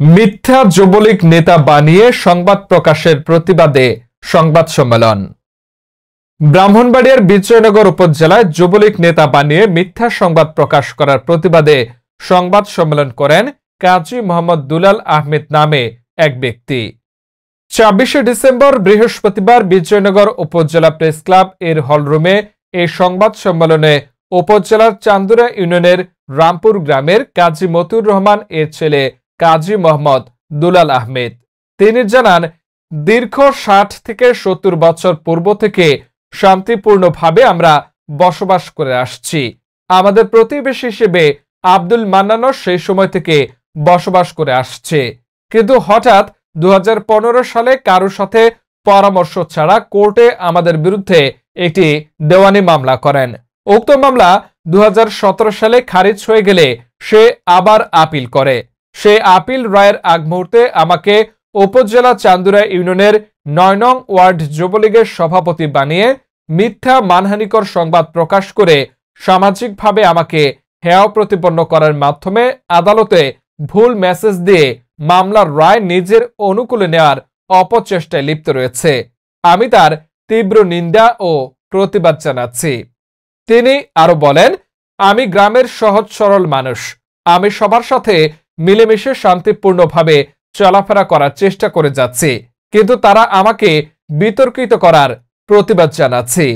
মিথ্যা যুবলীগ নেতা বানিয়ে সংবাদ প্রকাশের প্রতিবাদে সংবাদ সম্মেলন। ব্রাহ্মণবাড়িয়ার বিজয়নগর উপজেলায় যুবলীগ নেতা বানিয়ে মিথ্যা সংবাদ প্রকাশ করার প্রতিবাদে সংবাদ সম্মেলন করেন কাজী মোহাম্মদ দুলাল আহমেদ নামে এক ব্যক্তি। ২৬শে ডিসেম্বর বৃহস্পতিবার বিজয়নগর উপজেলা প্রেস ক্লাব এর হলরুমে এই সংবাদ সম্মেলনে উপজেলার চান্দুরা ইউনিয়নের রামপুর গ্রামের কাজী মতিউর রহমান এর ছেলে কাজী মোহাম্মদ দুলাল আহমেদ তিনি জানান, দীর্ঘ ৬০ থেকে ৭০ বছর পূর্ব থেকে শান্তিপূর্ণভাবে আমরা বসবাস করে আসছি। আমাদের প্রতিবেশী হিসেবে আব্দুল মান্নানও সেই সময় থেকে বসবাস করে আসছে, কিন্তু হঠাৎ ২০১৫ সালে কারোর সাথে পরামর্শ ছাড়া কোর্টে আমাদের বিরুদ্ধে একটি দেওয়ানি মামলা করেন। উক্ত মামলা ২০১৭ সালে খারিজ হয়ে গেলে সে আবার আপিল করে। সেই আপিল রায়ের আগ মুহূর্তে আমাকে উপজেলা চান্দুরা ইউনিয়নের ৯ নং ওয়ার্ড যুবলীগের সভাপতি বানিয়ে মিথ্যা মানহানিকর সংবাদ প্রকাশ করে সামাজিকভাবে আমাকে হেয় প্রতিপন্ন করার মাধ্যমে আদালতে ভুল মেসেজ দিয়ে মামলার রায় নিজের অনুকূলে নেওয়ার অপচেষ্টায় লিপ্ত রয়েছে। আমি তার তীব্র নিন্দা ও প্রতিবাদ জানাচ্ছি। তিনি আরো বলেন, আমি গ্রামের সহজ সরল মানুষ। আমি সবার সাথে মিলেমিশে শান্তিপূর্ণভাবে চলাফেরা করার চেষ্টা করে যাচ্ছি, কিন্তু তারা আমাকে বিতর্কিত করার প্রতিবাদ জানাচ্ছি।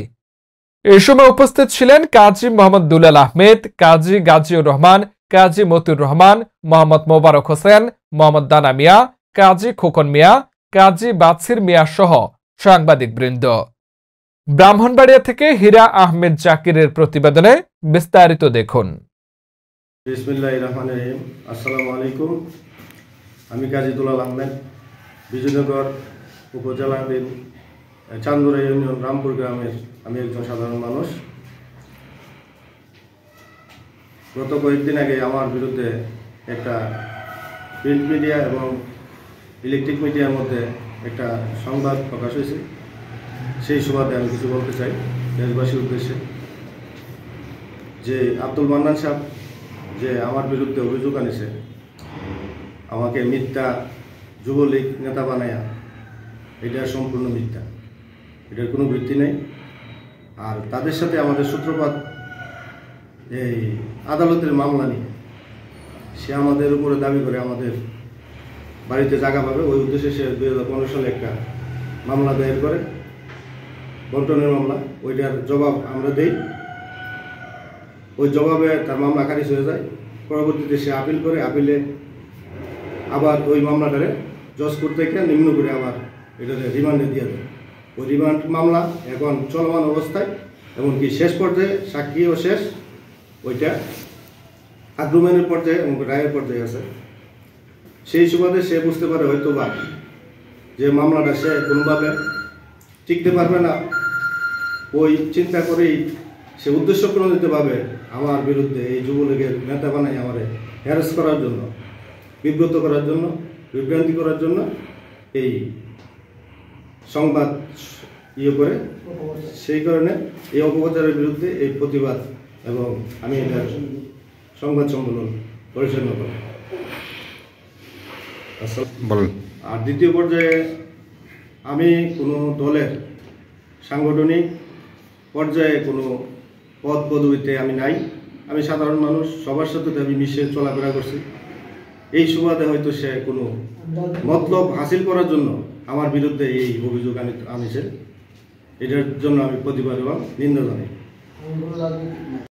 এ সময় উপস্থিত ছিলেন কাজী মোহাম্মদ দুলাল আহমেদ, কাজী গাজীউর রহমান, কাজী মতিউর রহমান, মোহাম্মদ মোবারক হোসেন, মোহাম্মদ দানা মিয়া, কাজী খোকন মিয়া, কাজী বাদশির মিয়া সহ সাংবাদিকবৃন্দ। ব্রাহ্মণবাড়িয়া থেকে হীরা আহমেদ জাকিরের প্রতিবেদনে বিস্তারিত দেখুন। বিসমিল্লাহির রহমানির রহিম। আসসালামু আলাইকুম। আমি কাজী দুলাল আহমেদ, বিজয়নগর উপজেলাধীন চান্দুরা ইউনিয়ন রামপুর গ্রামের আমি একজন সাধারণ মানুষ। গত কয়েকদিন আগে আমার বিরুদ্ধে একটা প্রিন্ট মিডিয়া এবং ইলেকট্রিক মিডিয়ার মধ্যে একটা সংবাদ প্রকাশ হয়েছে। সেই সুবাদে আমি কিছু বলতে চাই দেশবাসীর উদ্দেশ্যে, যে আব্দুল মান্নান সাহেব যে আমার বিরুদ্ধে অভিযোগ আনিছে, আমাকে মিথ্যা যুবলীগ নেতা বানায়া, এটা সম্পূর্ণ মিথ্যা, এটার কোনো ভিত্তি নেই। আর তাদের সাথে আমাদের সূত্রপাত এই আদালতের মামলা নিয়ে। সে আমাদের উপরে দাবি করে আমাদের বাড়িতে জায়গা পাবে, ওই উদ্দেশ্যে সে ২০১৫ সালে একটা মামলা দায়ের করে, বন্টনের মামলা। ওইটার জবাব আমরা দেই, ওই জবাবে তার মামলা খারিজ হয়ে যায়। পরবর্তীতে সে আপিল করে, আপিলে আবার ওই মামলাটারে জজ কোর্ট থেকে নিম্ন করে আবার এটাতে রিমান্ডে দিয়ে দেয়। ওই রিমান্ড মামলা এখন চলমান অবস্থায়, এমনকি শেষ পর্যায়ে সাক্ষীও শেষ, ওইটা আগ্রুমেনের পর্যায়ে এবং রায়ের পর্যায়ে আছে। সেই সুবাদে সে বুঝতে পারে হয়তো বা যে মামলাটা সে কোনোভাবে টিকতে পারবে না, ওই চিন্তা করেই সে উদ্দেশ্য প্রণোদিতভাবে আমার বিরুদ্ধে এই যুবলীগের নেতা বানাই আমার হ্যারাস করার জন্য, বিব্রত করার জন্য, বিভ্রান্তি করার জন্য এই সংবাদ করে। সেই কারণে এই অপপ্রচারের বিরুদ্ধে এই প্রতিবাদ এবং আমি এটার সংবাদ সম্মেলন পরিচালনা করি। আর দ্বিতীয় পর্যায়ে আমি কোনো দলের সাংগঠনিক পর্যায়ে কোনো পদ পদবিতে আমি নাই। আমি সাধারণ মানুষ, সবার সাথে আমি মিশে চলাফেরা করছি। এই সুবাদে হয়তো সে কোনো মতলব হাসিল করার জন্য আমার বিরুদ্ধে এই অভিযোগ আনিছে। এটার জন্য আমি প্রতিবাদ এবং নিন্দা জানাই।